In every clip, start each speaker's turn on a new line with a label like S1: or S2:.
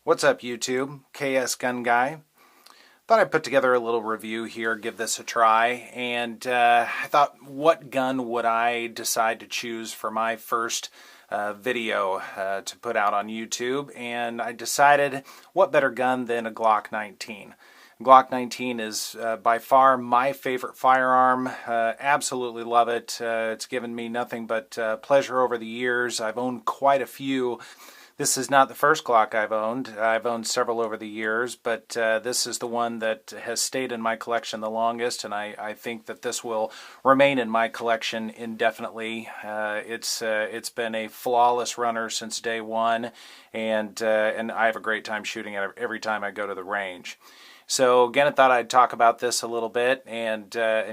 S1: What's up, YouTube? KS Gun Guy. Thought I'd put together a little review here, give this a try, and I thought, what gun would I decide to choose for my first video to put out on YouTube? And I decided, what better gun than a Glock 19? Glock 19 is by far my favorite firearm. Absolutely love it. It's given me nothing but pleasure over the years. I've owned quite a few. This is not the first Glock I've owned. I've owned several over the years, but this is the one that has stayed in my collection the longest, and I think that this will remain in my collection indefinitely. It's been a flawless runner since day one, and I have a great time shooting it every time I go to the range. So again, I thought I'd talk about this a little bit and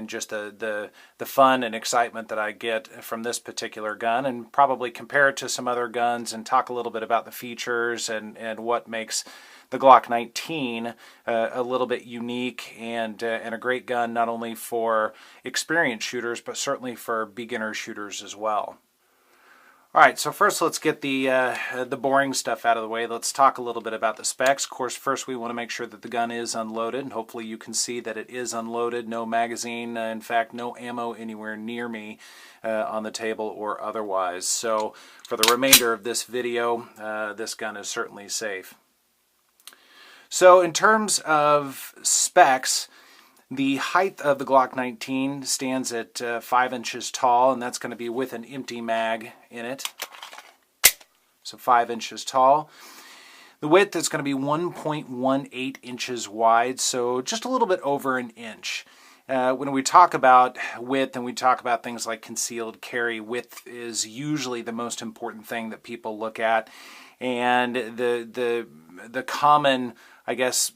S1: just the fun and excitement that I get from this particular gun, and probably compare it to some other guns and talk a little bit about the features and what makes the Glock 19 a little bit unique and a great gun, not only for experienced shooters but certainly for beginner shooters as well. Alright, so first let's get the boring stuff out of the way. Let's talk a little bit about the specs. Of course, first we want to make sure that the gun is unloaded, and hopefully you can see that it is unloaded. No magazine, in fact, no ammo anywhere near me on the table or otherwise. So for the remainder of this video, this gun is certainly safe. So in terms of specs, the height of the Glock 19 stands at 5 inches tall, and that's going to be with an empty mag in it. So 5 inches tall. The width is going to be 1.18 inches wide, so just a little bit over an inch. When we talk about width and we talk about things like concealed carry, width is usually the most important thing that people look at. And the common, I guess,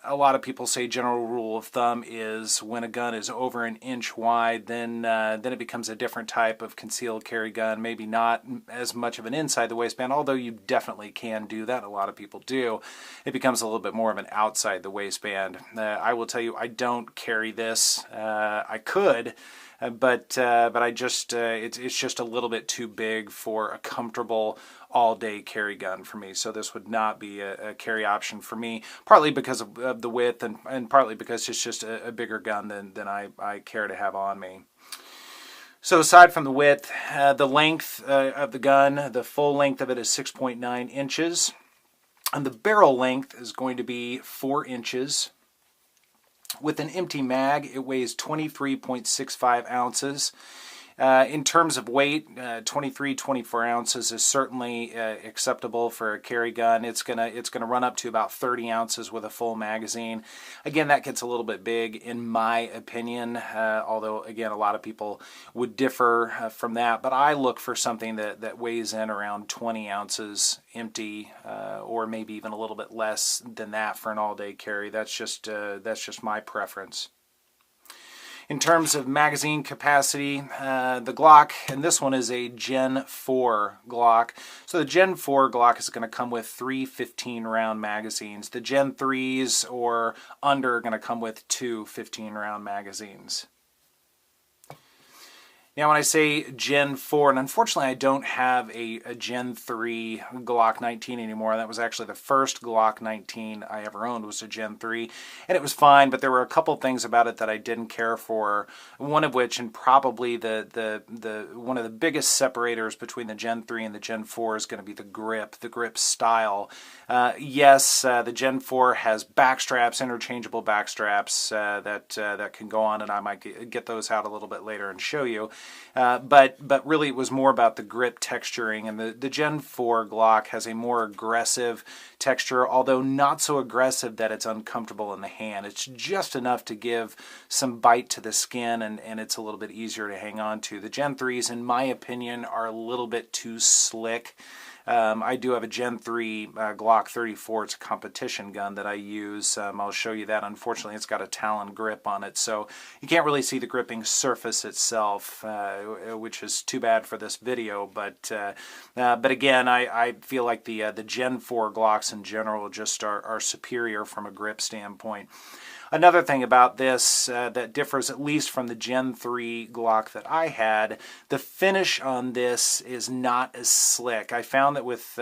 S1: a lot of people say general rule of thumb is when a gun is over an inch wide, then it becomes a different type of concealed carry gun. Maybe not as much of an inside the waistband, although you definitely can do that. A lot of people do. It becomes a little bit more of an outside the waistband. I will tell you, I don't carry this. I could. But I just it's just a little bit too big for a comfortable all-day carry gun for me. So this would not be a carry option for me, partly because of the width and partly because it's just a bigger gun than I care to have on me. So aside from the width, the length of the gun, the full length of it is 6.9 inches. And the barrel length is going to be 4 inches. With an empty mag, it weighs 23.65 ounces. In terms of weight, 24 ounces is certainly acceptable for a carry gun. It's gonna run up to about 30 ounces with a full magazine. Again, that gets a little bit big in my opinion, although again a lot of people would differ from that. But I look for something that weighs in around 20 ounces empty, or maybe even a little bit less than that for an all-day carry. That's just my preference. In terms of magazine capacity, the Glock, and this one is a Gen 4 Glock. So the Gen 4 Glock is going to come with 3 15-round magazines. The Gen 3s or under are going to come with 2 15-round magazines. Now when I say Gen 4, and unfortunately I don't have a Gen 3 Glock 19 anymore. That was actually the first Glock 19 I ever owned, was a Gen 3. And it was fine, but there were a couple things about it that I didn't care for. One of which, and probably one of the biggest separators between the Gen 3 and the Gen 4 is going to be the grip style. Yes, the Gen 4 has backstraps, interchangeable backstraps that can go on, and I might get those out a little bit later and show you. But really it was more about the grip texturing, and the Gen 4 Glock has a more aggressive texture, although not so aggressive that it's uncomfortable in the hand. It's just enough to give some bite to the skin, and it's a little bit easier to hang on to. The Gen 3s, in my opinion, are a little bit too slick. I do have a Gen 3 Glock 34. It's a competition gun that I use. I'll show you that. Unfortunately, it's got a Talon grip on it, so you can't really see the gripping surface itself, which is too bad for this video. But again, I feel like the Gen 4 Glocks in general just are superior from a grip standpoint. Another thing about this that differs at least from the Gen 3 Glock that I had, the finish on this is not as slick. I found that with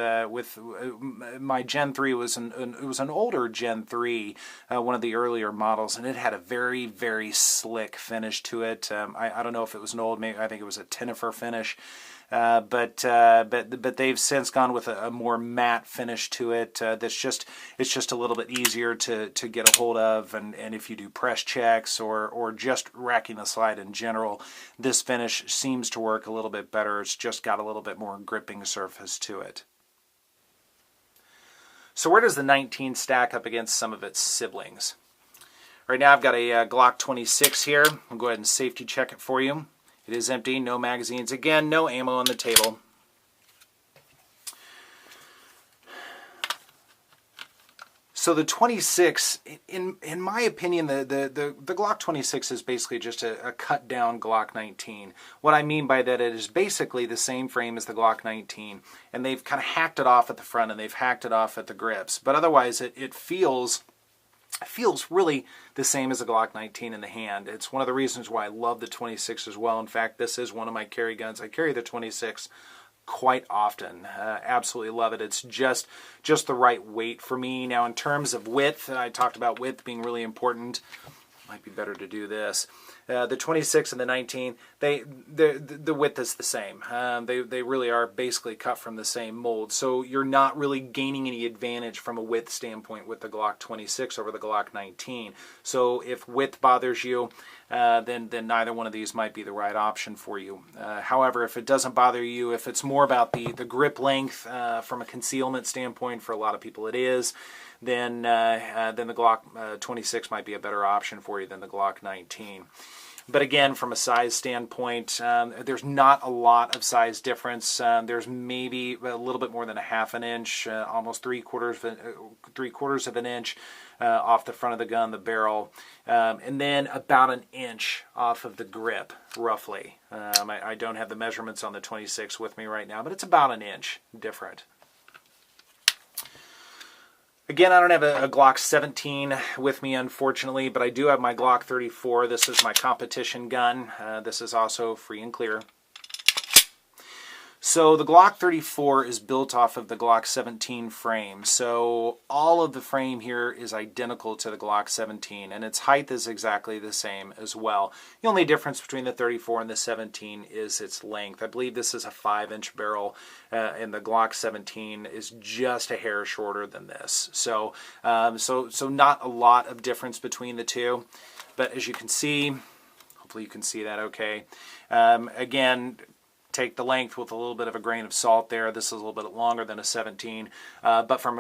S1: my Gen 3 it was an older Gen 3, one of the earlier models, and it had a very, very slick finish to it. I don't know if it was an old, maybe I think it was a Tinifer finish. But they've since gone with a more matte finish to it. It's just a little bit easier to get a hold of, and if you do press checks or just racking the slide in general, this finish seems to work a little bit better. It's just got a little bit more gripping surface to it. So where does the 19 stack up against some of its siblings? Right now I've got a Glock 26 here. I'll go ahead and safety check it for you. It is empty, no magazines. Again, no ammo on the table. So the 26, in my opinion, the Glock 26 is basically just a cut down Glock 19. What I mean by that, it is basically the same frame as the Glock 19, and they've kind of hacked it off at the front and they've hacked it off at the grips. But otherwise, it feels really the same as a Glock 19 in the hand. It's one of the reasons why I love the 26 as well. In fact, this is one of my carry guns. I carry the 26 quite often. Absolutely love it. It's just the right weight for me. Now, in terms of width, I talked about width being really important. Might be better to do this. The 26 and the 19, the width is the same. They really are basically cut from the same mold. So you're not really gaining any advantage from a width standpoint with the Glock 26 over the Glock 19. So if width bothers you, then neither one of these might be the right option for you. However, if it doesn't bother you, if it's more about the grip length from a concealment standpoint, for a lot of people it is, then the Glock 26 might be a better option for you than the Glock 19. But again, from a size standpoint, there's not a lot of size difference. There's maybe a little bit more than a half an inch, almost three quarters of an inch off the front of the gun, the barrel, and then about an inch off of the grip, roughly. I don't have the measurements on the 26 with me right now, but it's about an inch different. Again, I don't have a Glock 17 with me, unfortunately, but I do have my Glock 34. This is my competition gun. This is also free and clear. So the Glock 34 is built off of the Glock 17 frame. So all of the frame here is identical to the Glock 17, and its height is exactly the same as well. The only difference between the 34 and the 17 is its length. I believe this is a 5-inch barrel, and the Glock 17 is just a hair shorter than this. So not a lot of difference between the two, but as you can see, hopefully you can see that okay. Again, take the length with a little bit of a grain of salt there. This is a little bit longer than a 17, but from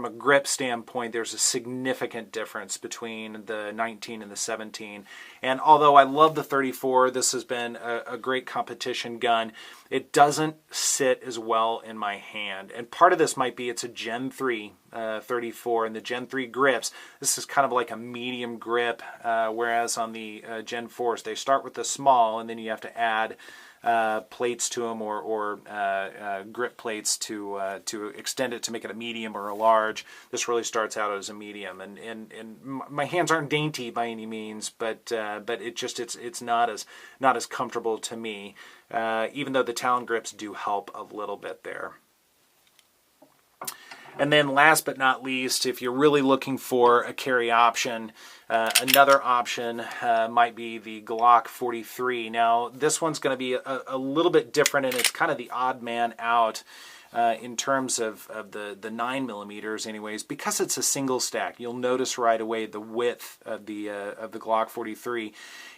S1: a grip standpoint, there's a significant difference between the 19 and the 17. And although I love the 34, this has been a great competition gun, it doesn't sit as well in my hand. And part of this might be it's a Gen 3 34, and the Gen 3 grips, this is kind of like a medium grip, whereas on the Gen 4s, they start with the small, and then you have to add plates to them or grip plates to extend it to make it a medium or a large. This really starts out as a medium, and my hands aren't dainty by any means, but it's not as comfortable to me, even though the Talon grips do help a little bit there. And then last but not least, if you're really looking for a carry option, another option might be the Glock 43. Now, this one's going to be a little bit different, and it's kind of the odd man out in terms of the 9mm anyways, because it's a single stack. You'll notice right away the width of the Glock 43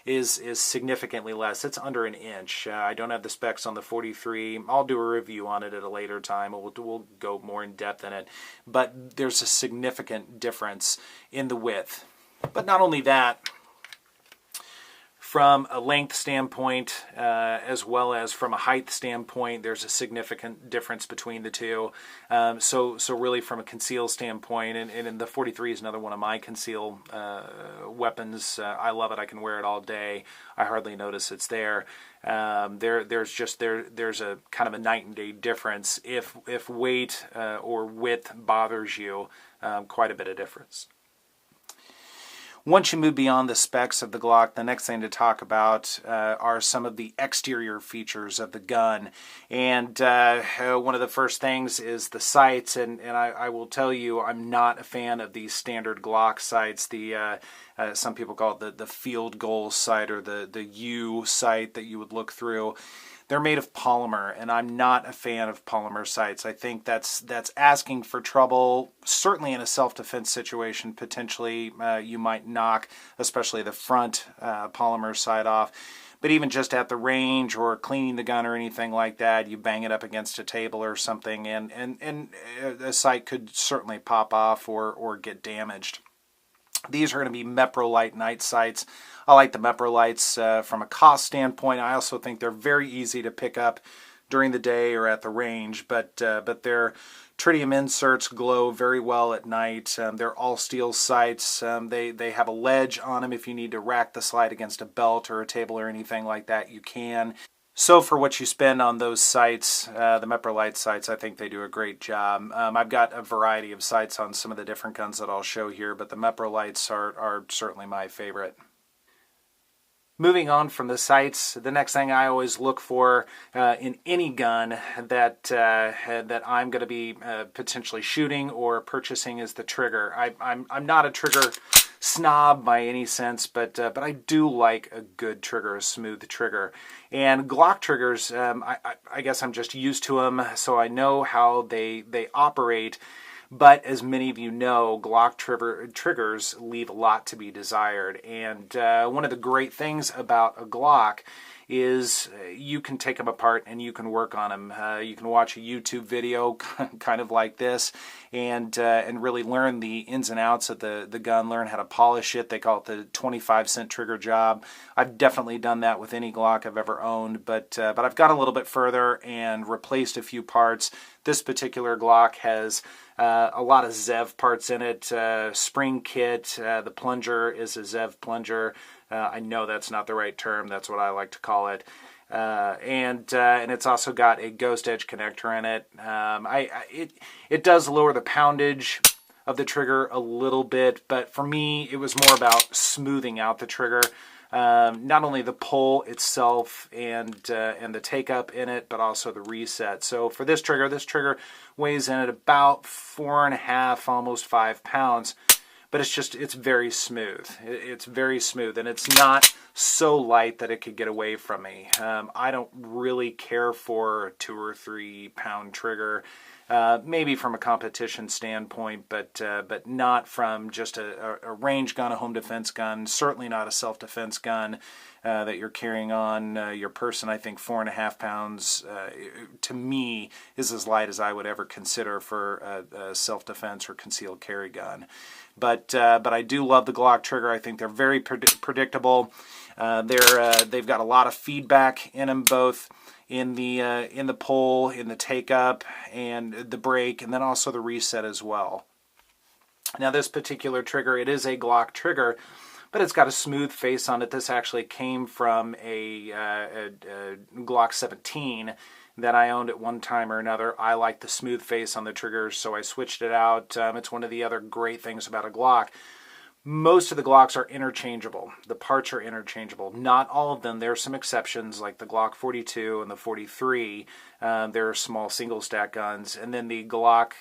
S1: is significantly less. It's under an inch. I don't have the specs on the 43. I'll do a review on it at a later time. We'll go more in depth in it, but there's a significant difference in the width. But not only that, from a length standpoint, as well as from a height standpoint, there's a significant difference between the two. So really from a conceal standpoint, and the 43 is another one of my conceal weapons. I love it. I can wear it all day. I hardly notice it's there. There's a kind of a night and day difference. If weight or width bothers you, quite a bit of difference. Once you move beyond the specs of the Glock, the next thing to talk about are some of the exterior features of the gun. And one of the first things is the sights, and I will tell you, I'm not a fan of these standard Glock sights. Some people call it the field goal sight, or the U sight that you would look through. They're made of polymer, and I'm not a fan of polymer sights. I think that's asking for trouble. Certainly in a self-defense situation, potentially you might knock, especially the front polymer sight off. But even just at the range or cleaning the gun or anything like that, you bang it up against a table or something, and a sight could certainly pop off or get damaged. These are going to be Meprolite night sights. I like the Meprolites from a cost standpoint. I also think they're very easy to pick up during the day or at the range, but their tritium inserts glow very well at night. They're all steel sights. They have a ledge on them. If you need to rack the slide against a belt or a table or anything like that, you can. So for what you spend on those sights, the Meprolite sights, I think they do a great job. I've got a variety of sights on some of the different guns that I'll show here, but the Meprolites are certainly my favorite. Moving on from the sights, the next thing I always look for in any gun that I'm going to be potentially shooting or purchasing is the trigger. I'm not a trigger snob by any sense, but I do like a good trigger, a smooth trigger. And Glock triggers, I guess I'm just used to them, so I know how they operate. But as many of you know, Glock triggers leave a lot to be desired. And one of the great things about a Glock is you can take them apart and you can work on them. You can watch a YouTube video kind of like this and really learn the ins and outs of the gun, learn how to polish it. They call it the 25-cent trigger job. I've definitely done that with any Glock I've ever owned, but I've gone a little bit further and replaced a few parts. This particular Glock has a lot of ZEV parts in it, spring kit, the plunger is a ZEV plunger. I know that's not the right term, that's what I like to call it. And it's also got a ghost edge connector in it. It does lower the poundage of the trigger a little bit, but for me it was more about smoothing out the trigger. Not only the pull itself and the take up in it, but also the reset. So for this trigger weighs in at about 4.5, almost 5 pounds, but it's very smooth. It's very smooth, and it's not so light that it could get away from me. I don't really care for a 2 or 3 pound trigger. Maybe from a competition standpoint, but not from just a range gun, a home defense gun, certainly not a self-defense gun that you're carrying on your person. I think 4.5 pounds, to me, is as light as I would ever consider for a self-defense or concealed carry gun. But I do love the Glock trigger. I think they're very predictable. They've got a lot of feedback in them, both in the pull, in the take up, and the break, and then also the reset as well. Now this particular trigger, it is a Glock trigger, but it's got a smooth face on it. This actually came from a Glock 17 that I owned at one time or another. I like the smooth face on the triggers, so I switched it out. It's one of the other great things about a Glock. Most of the Glocks are interchangeable. The parts are interchangeable. Not all of them. There are some exceptions, like the Glock 42 and the 43. There are small single stack guns. And then the Glock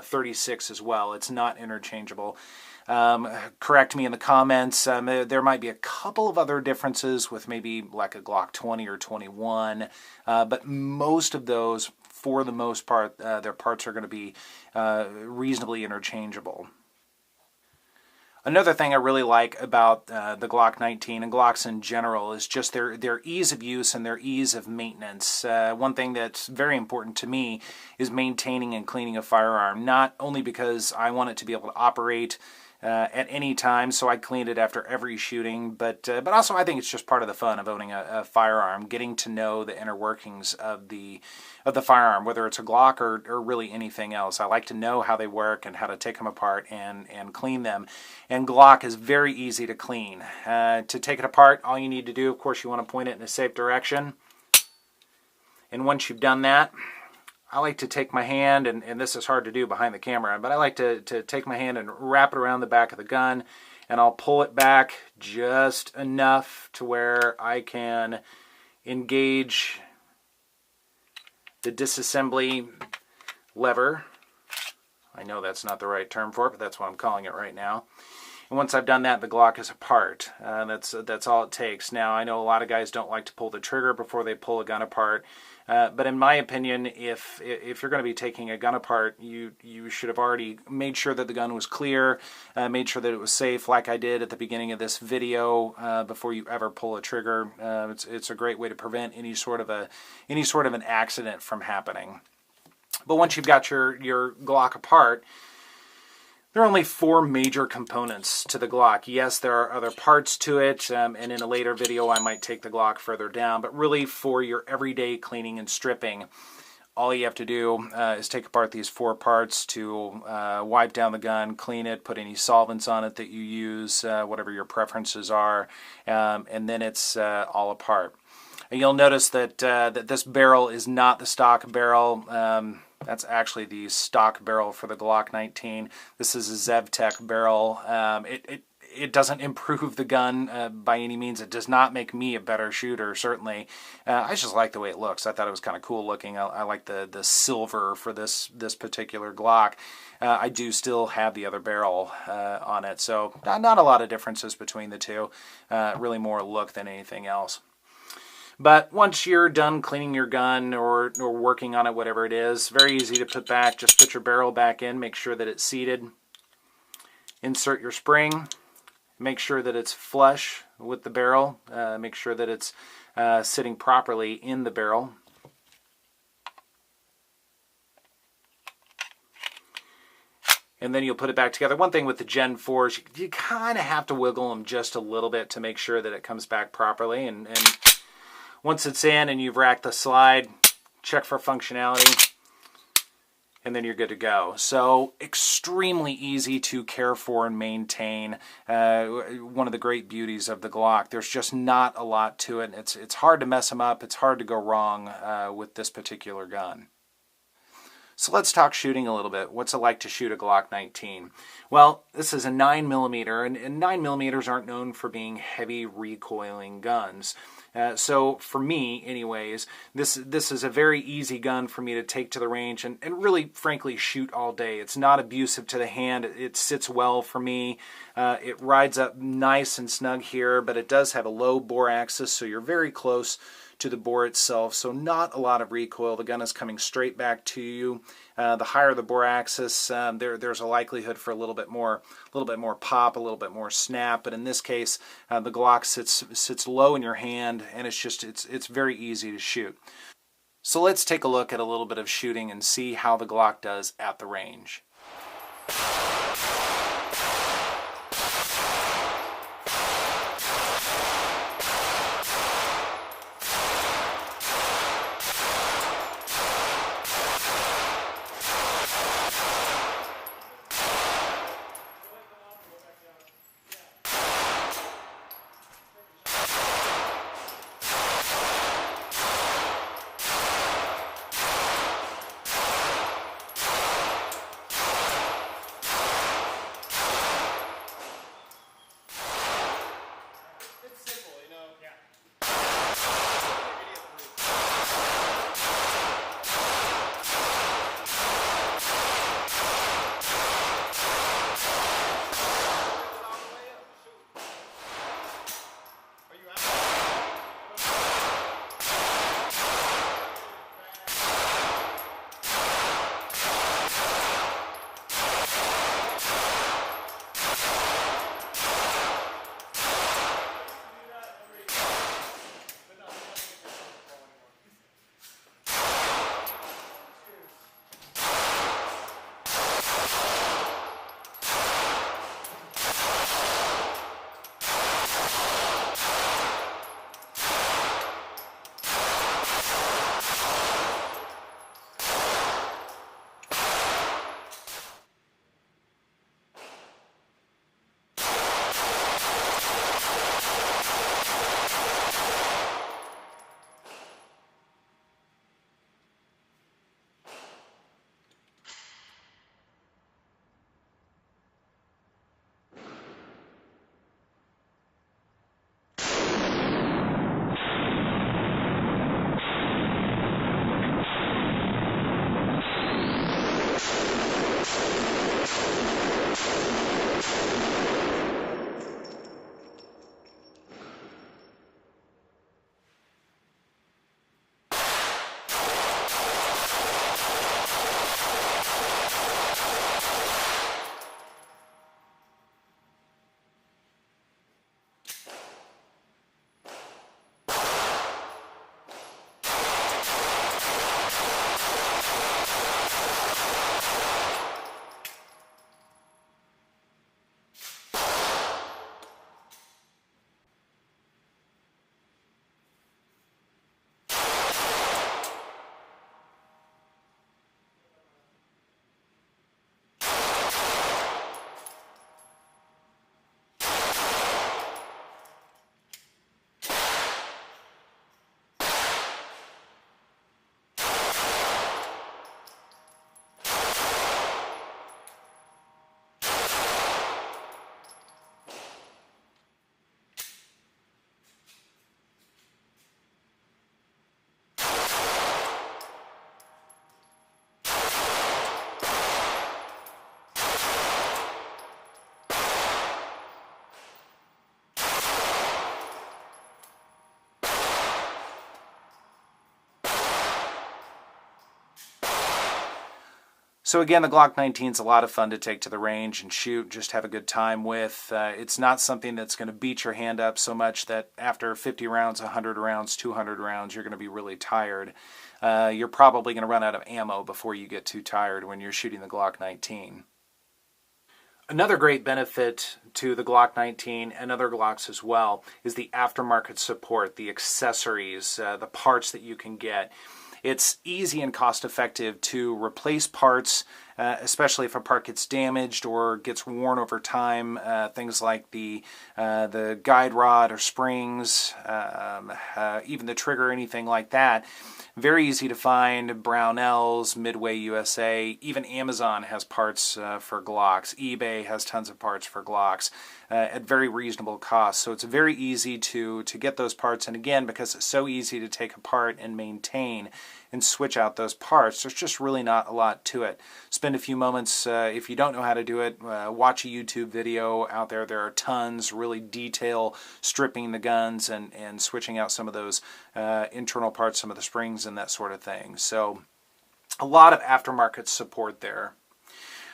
S1: 36 as well. It's not interchangeable. Correct me in the comments. There might be a couple of other differences with maybe like a Glock 20 or 21. But most of those, for the most part, their parts are going to be reasonably interchangeable. Another thing I really like about the Glock 19 and Glocks in general is just their ease of use and their ease of maintenance. One thing that's very important to me is maintaining and cleaning a firearm, not only because I want it to be able to operate at any time, so I cleaned it after every shooting, but also I think it's just part of the fun of owning a firearm, getting to know the inner workings of the firearm, whether it's a Glock or really anything else. I like to know how they work and how to take them apart and clean them. And Glock is very easy to clean. To take it apart, all you need to do, of course, you want to point it in a safe direction. And once you've done that, I like to take my hand, and this is hard to do behind the camera, but I like to take my hand and wrap it around the back of the gun, and I'll pull it back just enough to where I can engage the disassembly lever. I know that's not the right term for it, but that's what I'm calling it right now. And once I've done that, the Glock is apart. That's all it takes. Now, I know a lot of guys don't like to pull the trigger before they pull a gun apart. But in my opinion, if you're going to be taking a gun apart, you should have already made sure that the gun was clear, made sure that it was safe, like I did at the beginning of this video, before you ever pull a trigger. It's a great way to prevent any sort of an accident from happening. But once you've got your Glock apart, there are only 4 major components to the Glock. Yes, there are other parts to it, and in a later video I might take the Glock further down, but really for your everyday cleaning and stripping, all you have to do is take apart these 4 parts to wipe down the gun, clean it, put any solvents on it that you use, whatever your preferences are, and then it's all apart. And you'll notice that this barrel is not the stock barrel. That's actually the stock barrel for the Glock 19. This is a ZevTech barrel. It doesn't improve the gun by any means. It does not make me a better shooter, certainly. I just like the way it looks. I thought it was kind of cool looking. I like the silver for this particular Glock. I do still have the other barrel on it, so not a lot of differences between the two. Really more look than anything else. But once you're done cleaning your gun or working on it, whatever it is, very easy to put back. Just put your barrel back in, make sure that it's seated. Insert your spring. Make sure that it's flush with the barrel. Make sure that it's sitting properly in the barrel. And then you'll put it back together. One thing with the Gen 4s, you kind of have to wiggle them just a little bit to make sure that it comes back properly. And once it's in and you've racked the slide, check for functionality, and then you're good to go. So extremely easy to care for and maintain. One of the great beauties of the Glock. There's just not a lot to it. It's hard to mess them up. It's hard to go wrong with this particular gun. So let's talk shooting a little bit. What's it like to shoot a Glock 19? Well, this is a 9mm, and 9mm aren't known for being heavy recoiling guns. So for me, anyways, this is a very easy gun for me to take to the range and really, frankly, shoot all day. It's not abusive to the hand. It sits well for me. It rides up nice and snug here, but it does have a low bore axis, so you're very close to the bore itself, so not a lot of recoil. The gun is coming straight back to you. The higher the bore axis, there's a likelihood for a little bit more pop, a little bit more snap. But in this case, the Glock sits low in your hand, and it's very easy to shoot. So let's take a look at a little bit of shooting and see how the Glock does at the range. So again, the Glock 19 is a lot of fun to take to the range and shoot, just have a good time with. It's not something that's going to beat your hand up so much that after 50 rounds, 100 rounds, 200 rounds, you're going to be really tired. You're probably going to run out of ammo before you get too tired when you're shooting the Glock 19. Another great benefit to the Glock 19 and other Glocks as well is the aftermarket support, the accessories, the parts that you can get. It's easy and cost-effective to replace parts, especially if a part gets damaged or gets worn over time. Things like the guide rod or springs, even the trigger, anything like that. Very easy to find. Brownells, Midway USA, even Amazon has parts for Glocks. eBay has tons of parts for Glocks at very reasonable cost. So it's very easy to get those parts. And again, because it's so easy to take apart and maintain and switch out those parts, there's just really not a lot to it. Spend a few moments, if you don't know how to do it, watch a YouTube video out there. There are tons, really detail stripping the guns and switching out some of those internal parts, some of the springs and that sort of thing. So a lot of aftermarket support there.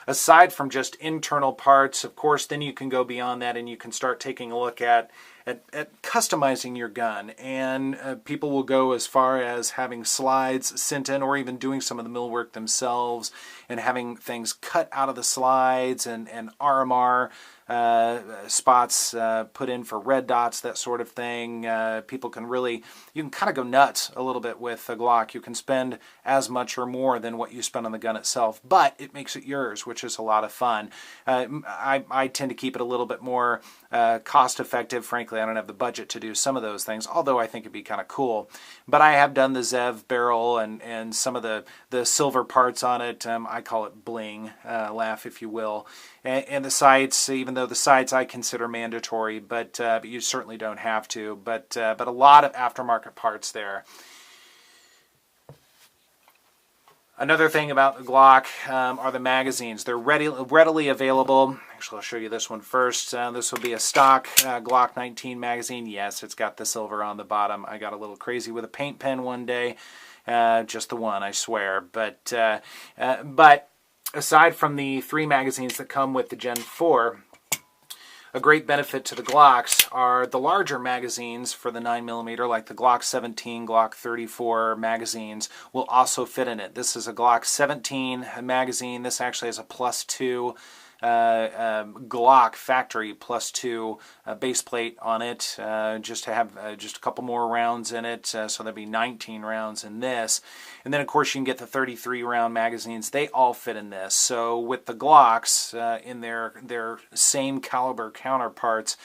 S1: Aside from just internal parts, of course, then you can go beyond that and you can start taking a look at customizing your gun. And people will go as far as having slides sent in or even doing some of the millwork themselves and having things cut out of the slides and RMR spots put in for red dots, that sort of thing. People can really, you can kind of go nuts a little bit with a Glock. You can spend as much or more than what you spend on the gun itself, but it makes it yours, which is a lot of fun. I tend to keep it a little bit more cost effective. Frankly, I don't have the budget to do some of those things, although I think it'd be kind of cool. But I have done the Zev barrel and some of the silver parts on it. I call it bling, laugh if you will. And the sights, even though the sights I consider mandatory, but you certainly don't have to. But a lot of aftermarket parts there. Another thing about the Glock are the magazines. They're readily available. Actually, I'll show you this one first. This will be a stock Glock 19 magazine. Yes, it's got the silver on the bottom. I got a little crazy with a paint pen one day. Just the one, I swear. But aside from the 3 magazines that come with the Gen 4, a great benefit to the Glocks are the larger magazines for the 9mm, like the Glock 17, Glock 34 magazines, will also fit in it. This is a Glock 17 magazine. This actually has a +2 Glock factory +2 base plate on it, just to have just a couple more rounds in it, so there'll be 19 rounds in this. And then of course you can get the 33 round magazines. They all fit in this. So with the Glocks in their same caliber counterparts,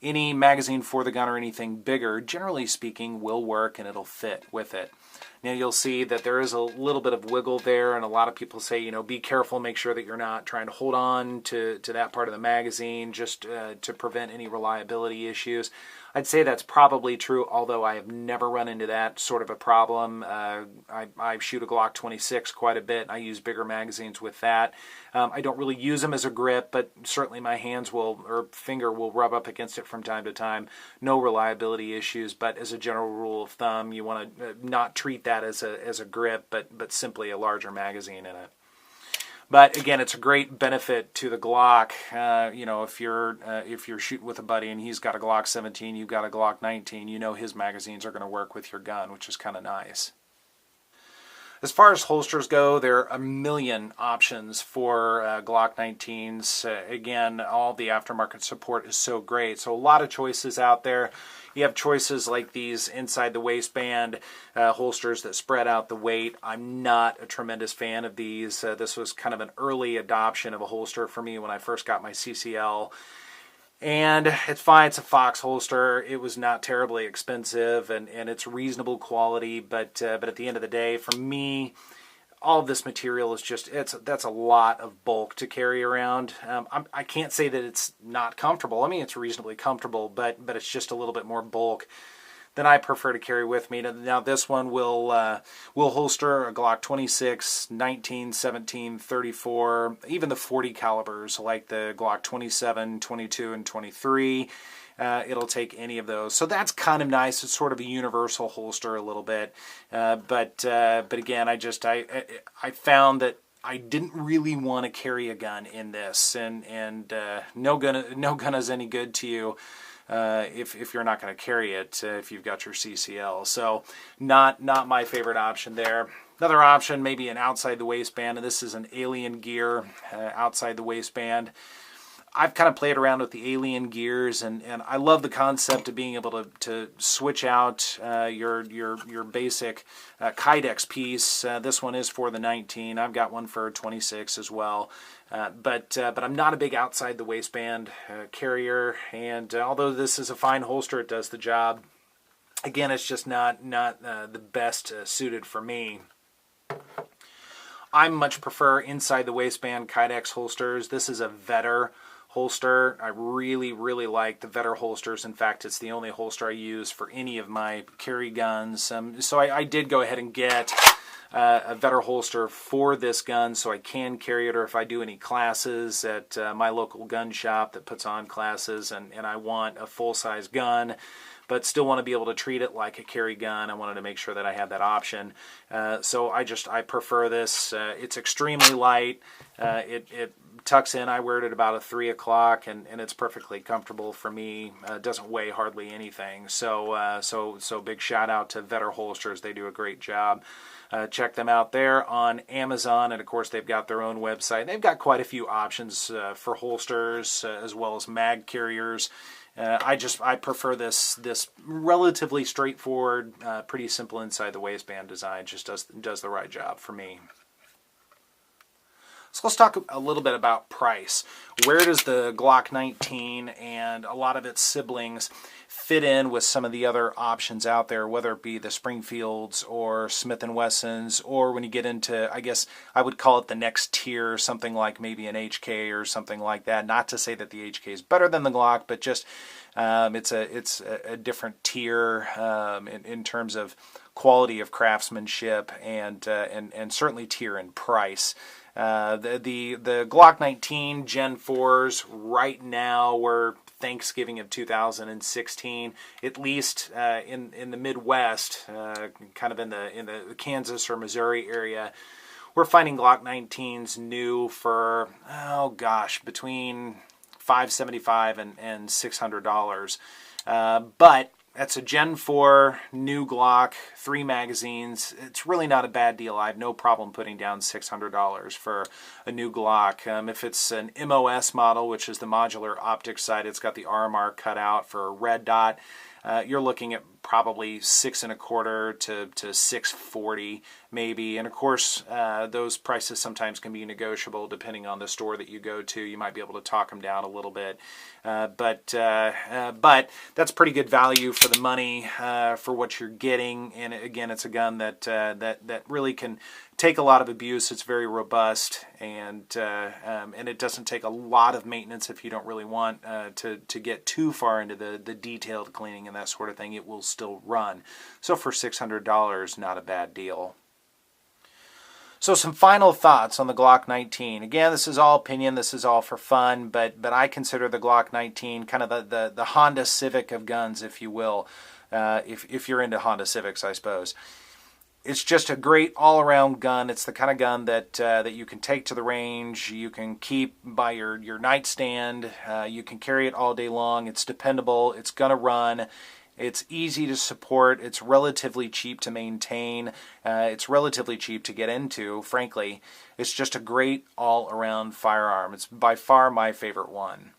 S1: any magazine for the gun or anything bigger, generally speaking, will work and it'll fit with it. Now you'll see that there is a little bit of wiggle there, and a lot of people say, you know, be careful, make sure that you're not trying to hold on to that part of the magazine just to prevent any reliability issues. I'd say that's probably true, although I have never run into that sort of a problem. I shoot a Glock 26 quite a bit. I use bigger magazines with that. I don't really use them as a grip, but certainly my hands will, or finger will rub up against it from time to time. No reliability issues, but as a general rule of thumb, you want to not treat that as a grip, but simply a larger magazine in it. But again, it's a great benefit to the Glock. You know, if you're shooting with a buddy and he's got a Glock 17, you've got a Glock 19, you know his magazines are going to work with your gun, which is kind of nice. As far as holsters go, there are a million options for Glock 19s. Again, all the aftermarket support is so great. So a lot of choices out there. You have choices like these inside the waistband holsters that spread out the weight. I'm not a tremendous fan of these. This was kind of an early adoption of a holster for me when I first got my CCL. And it's fine, it's a Fox holster. It was not terribly expensive and it's reasonable quality, but at the end of the day, for me, all of this material is just, that's a lot of bulk to carry around. I can't say that it's not comfortable. I mean, it's reasonably comfortable, but it's just a little bit more bulk than I prefer to carry with me. Now this one will holster a Glock 26, 19, 17, 34, even the 40 calibers like the Glock 27, 22, and 23. It'll take any of those. So that's kind of nice. It's sort of a universal holster a little bit. But again, I found that I didn't really want to carry a gun in this, and no gun is any good to you if you're not going to carry it if you've got your CCL. So not my favorite option there. Another option, maybe an outside the waistband, and this is an Alien Gear outside the waistband. I've kind of played around with the Alien gears, and I love the concept of being able to switch out your basic Kydex piece. This one is for the 19. I've got one for 26 as well. But I'm not a big outside the waistband carrier, and although this is a fine holster, it does the job. Again, it's just not the best suited for me. I much prefer inside the waistband Kydex holsters. This is a Vetter holster. I really like the Vetter holsters. In fact, it's the only holster I use for any of my carry guns. So I did go ahead and get a Vetter holster for this gun so I can carry it, or if I do any classes at my local gun shop that puts on classes and I want a full-size gun but still want to be able to treat it like a carry gun, I wanted to make sure that I had that option. So I prefer this. It's extremely light. It tucks in. I wear it at about 3 o'clock, and it's perfectly comfortable for me. It doesn't weigh hardly anything. So big shout out to Vetter Holsters. They do a great job. Check them out there on Amazon, and of course they've got their own website. They've got quite a few options for holsters as well as mag carriers. I prefer this relatively straightforward, pretty simple inside the waistband design. Just does the right job for me. So let's talk a little bit about price. Where does the Glock 19 and a lot of its siblings fit in with some of the other options out there, whether it be the Springfields or Smith & Wessons, or when you get into, I guess I would call it the next tier, something like maybe an HK or something like that. Not to say that the HK is better than the Glock, but just it's a different tier in terms of quality of craftsmanship and certainly tier in price. The Glock 19 Gen 4s right now were Thanksgiving of 2016, at least in the Midwest, kind of in the Kansas or Missouri area. We're finding Glock 19s new for, oh gosh, between $575 and $600. But that's a Gen 4 new Glock, 3 magazines. It's really not a bad deal. I have no problem putting down $600 for a new Glock. If it's an MOS model, which is the modular optics sight, it's got the RMR cut out for a red dot. You're looking at probably $625 to $640 maybe, and of course those prices sometimes can be negotiable depending on the store that you go to. You might be able to talk them down a little bit, but that's pretty good value for the money for what you're getting. And again, it's a gun that really can take a lot of abuse. It's very robust, and it doesn't take a lot of maintenance if you don't really want to get too far into the detailed cleaning and that sort of thing. It will still run. So for $600, not a bad deal. So some final thoughts on the Glock 19. Again, this is all opinion. This is all for fun, but I consider the Glock 19 kind of the Honda Civic of guns, if you will, if you're into Honda Civics, I suppose. It's just a great all-around gun. It's the kind of gun that you can take to the range. You can keep by your nightstand. You can carry it all day long. It's dependable. It's going to run. It's easy to support. It's relatively cheap to maintain. It's relatively cheap to get into, frankly. It's just a great all-around firearm. It's by far my favorite one.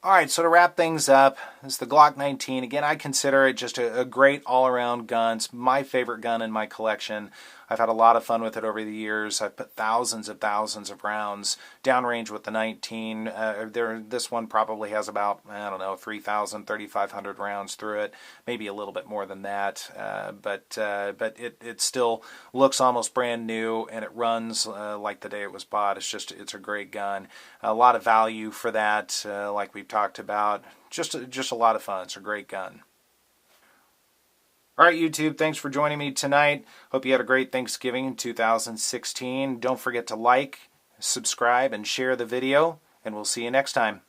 S1: Alright, so to wrap things up, this is the Glock 19. Again, I consider it just a great all-around gun. It's my favorite gun in my collection. I've had a lot of fun with it over the years. I've put thousands of rounds downrange with the 19. This one probably has about, 3,000, 3,500 rounds through it. Maybe a little bit more than that. But it still looks almost brand new, and it runs like the day it was bought. It's a great gun. A lot of value for that, like we've talked about. Just a lot of fun. It's a great gun. Alright, YouTube, thanks for joining me tonight. Hope you had a great Thanksgiving in 2016. Don't forget to like, subscribe, and share the video, and we'll see you next time.